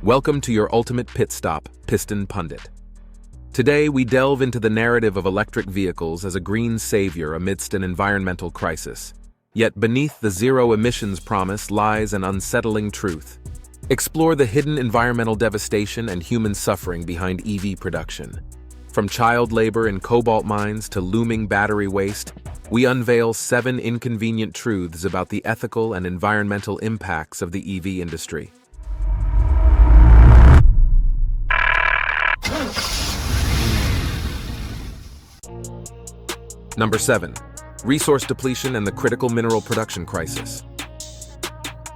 Welcome to your ultimate pit stop, Piston Pundit. Today, we delve into the narrative of electric vehicles as a green savior amidst an environmental crisis. Yet beneath the zero emissions promise lies an unsettling truth. Explore the hidden environmental devastation and human suffering behind EV production. From child labor in cobalt mines to looming battery waste, we unveil 7 inconvenient truths about the ethical and environmental impacts of the EV industry. Number 7. Resource depletion and the critical mineral production crisis.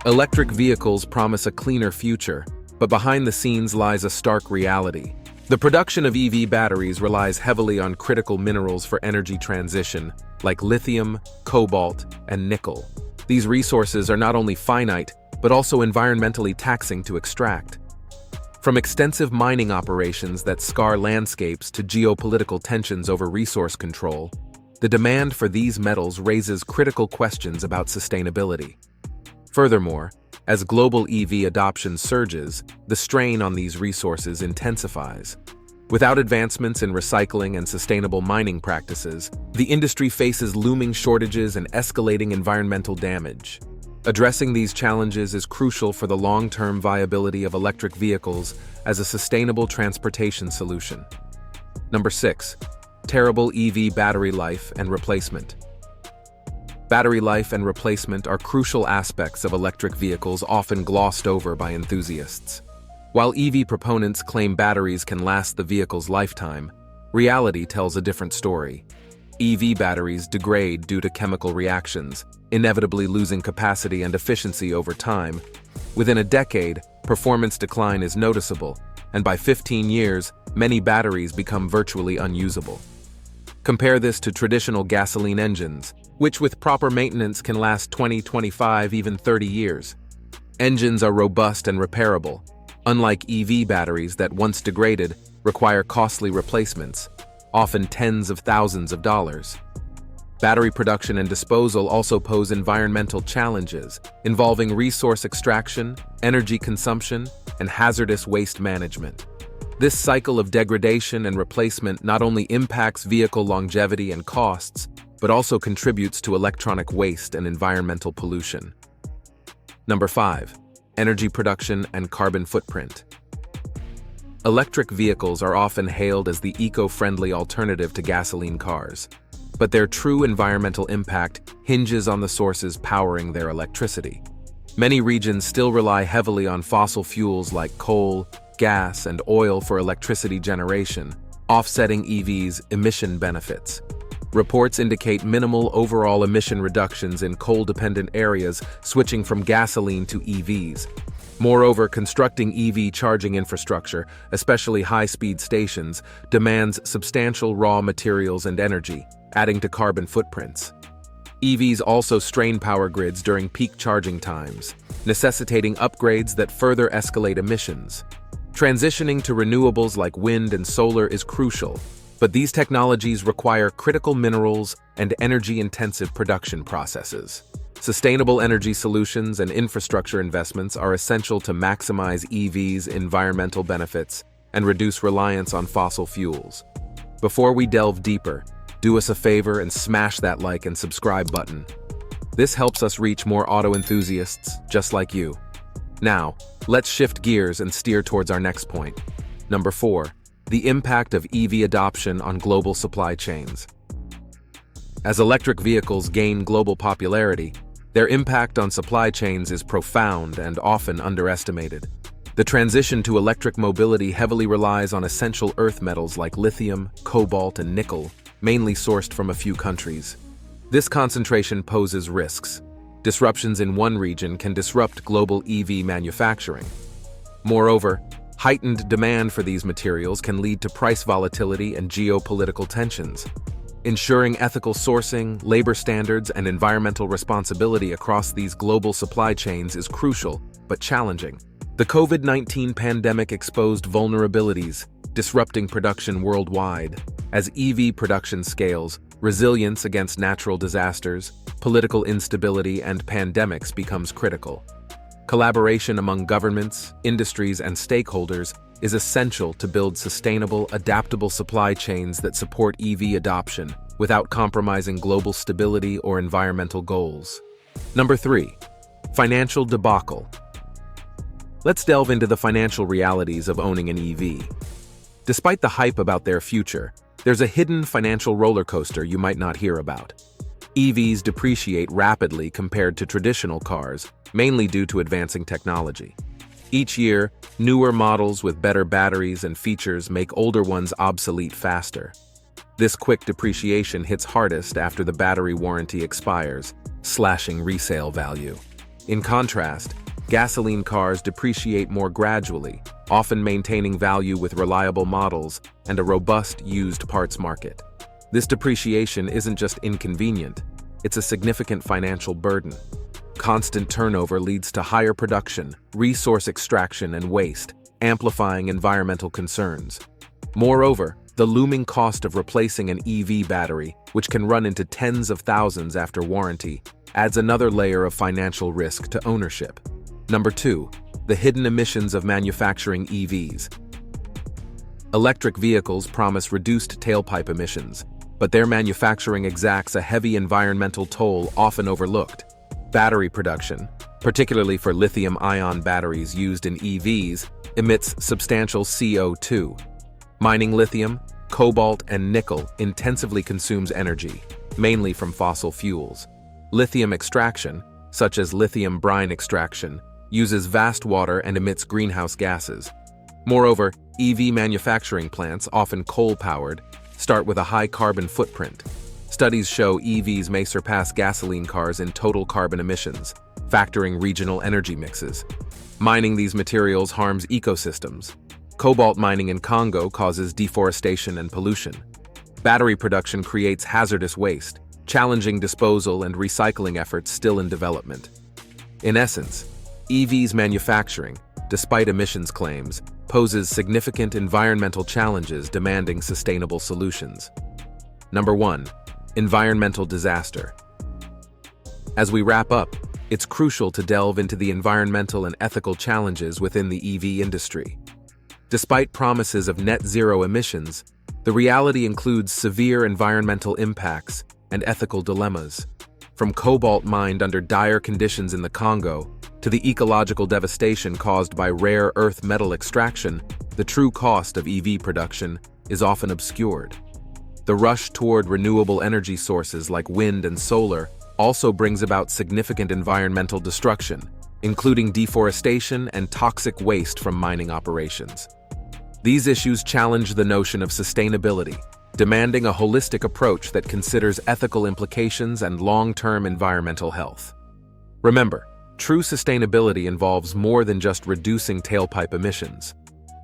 Electric vehicles promise a cleaner future, but behind the scenes lies a stark reality. The production of EV batteries relies heavily on critical minerals for energy transition, like lithium, cobalt, and nickel. These resources are not only finite, but also environmentally taxing to extract. From extensive mining operations that scar landscapes to geopolitical tensions over resource control, the demand for these metals raises critical questions about sustainability. Furthermore, as global EV adoption surges, the strain on these resources intensifies. Without advancements in recycling and sustainable mining practices, the industry faces looming shortages and escalating environmental damage. Addressing these challenges is crucial for the long-term viability of electric vehicles as a sustainable transportation solution. Number 6. Terrible EV battery life and replacement. Battery life and replacement are crucial aspects of electric vehicles often glossed over by enthusiasts. While EV proponents claim batteries can last the vehicle's lifetime, reality tells a different story. EV batteries degrade due to chemical reactions, inevitably losing capacity and efficiency over time. Within a decade, performance decline is noticeable, and by 15 years, many batteries become virtually unusable. Compare this to traditional gasoline engines, which with proper maintenance can last 20, 25, even 30 years. Engines are robust and repairable, unlike EV batteries that once degraded require costly replacements, often tens of thousands of dollars. Battery production and disposal also pose environmental challenges involving resource extraction, energy consumption, and hazardous waste management. This cycle of degradation and replacement not only impacts vehicle longevity and costs, but also contributes to electronic waste and environmental pollution. Number 5. Energy production and carbon footprint. Electric vehicles are often hailed as the eco-friendly alternative to gasoline cars, but their true environmental impact hinges on the sources powering their electricity. Many regions still rely heavily on fossil fuels like coal, gas, and oil for electricity generation, offsetting EVs' emission benefits. Reports indicate minimal overall emission reductions in coal-dependent areas switching from gasoline to EVs. Moreover, constructing EV charging infrastructure, especially high-speed stations, demands substantial raw materials and energy, adding to carbon footprints. EVs also strain power grids during peak charging times, necessitating upgrades that further escalate emissions. Transitioning to renewables like wind and solar is crucial, but these technologies require critical minerals and energy-intensive production processes. Sustainable energy solutions and infrastructure investments are essential to maximize EVs' environmental benefits and reduce reliance on fossil fuels. Before we delve deeper, do us a favor and smash that like and subscribe button. This helps us reach more auto enthusiasts just like you. Now, let's shift gears and steer towards our next point. Number 4. The impact of EV adoption on global supply chains. As electric vehicles gain global popularity, their impact on supply chains is profound and often underestimated. The transition to electric mobility heavily relies on essential earth metals like lithium, cobalt, and nickel, mainly sourced from a few countries. This concentration poses risks. Disruptions in one region can disrupt global EV manufacturing. Moreover, heightened demand for these materials can lead to price volatility and geopolitical tensions. Ensuring ethical sourcing, labor standards, and environmental responsibility across these global supply chains is crucial, but challenging. The COVID-19 pandemic exposed vulnerabilities, disrupting production worldwide. As EV production scales, resilience against natural disasters, political instability, and pandemics becomes critical. Collaboration among governments, industries, and stakeholders is essential to build sustainable, adaptable supply chains that support EV adoption without compromising global stability or environmental goals. Number 3. Financial debacle. Let's delve into the financial realities of owning an EV. Despite the hype about their future, there's a hidden financial roller coaster you might not hear about. EVs depreciate rapidly compared to traditional cars, mainly due to advancing technology. Each year, newer models with better batteries and features make older ones obsolete faster. This quick depreciation hits hardest after the battery warranty expires, slashing resale value. In contrast, gasoline cars depreciate more gradually, often maintaining value with reliable models and a robust used parts market. This depreciation isn't just inconvenient, it's a significant financial burden. Constant turnover leads to higher production, resource extraction, and waste, amplifying environmental concerns. Moreover, the looming cost of replacing an EV battery, which can run into tens of thousands after warranty, adds another layer of financial risk to ownership. Number 2. The hidden emissions of manufacturing EVs. Electric vehicles promise reduced tailpipe emissions, but their manufacturing exacts a heavy environmental toll often overlooked. Battery production, particularly for lithium-ion batteries used in EVs, emits substantial CO2. Mining lithium, cobalt, and nickel intensively consumes energy, mainly from fossil fuels. Lithium extraction, such as lithium brine extraction, uses vast water and emits greenhouse gases. Moreover, EV manufacturing plants, often coal-powered, start with a high carbon footprint. Studies show EVs may surpass gasoline cars in total carbon emissions, factoring regional energy mixes. Mining these materials harms ecosystems. Cobalt mining in Congo causes deforestation and pollution. Battery production creates hazardous waste, challenging disposal and recycling efforts still in development. In essence, EVs manufacturing, despite emissions claims, poses significant environmental challenges demanding sustainable solutions. Number 1. Environmental disaster. As we wrap up, it's crucial to delve into the environmental and ethical challenges within the EV industry. Despite promises of net zero emissions, the reality includes severe environmental impacts and ethical dilemmas. From cobalt mined under dire conditions in the Congo to the ecological devastation caused by rare earth metal extraction, the true cost of EV production is often obscured. The rush toward renewable energy sources like wind and solar also brings about significant environmental destruction, including deforestation and toxic waste from mining operations. These issues challenge the notion of sustainability, demanding a holistic approach that considers ethical implications and long-term environmental health. Remember, true sustainability involves more than just reducing tailpipe emissions.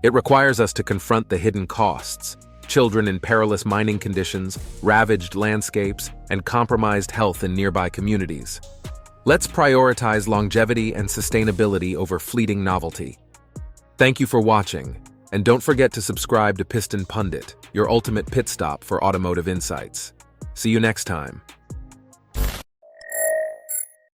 It requires us to confront the hidden costs: children in perilous mining conditions, ravaged landscapes, and compromised health in nearby communities. Let's prioritize longevity and sustainability over fleeting novelty. Thank you for watching, and don't forget to subscribe to Piston Pundit, your ultimate pit stop for automotive insights. See you next time.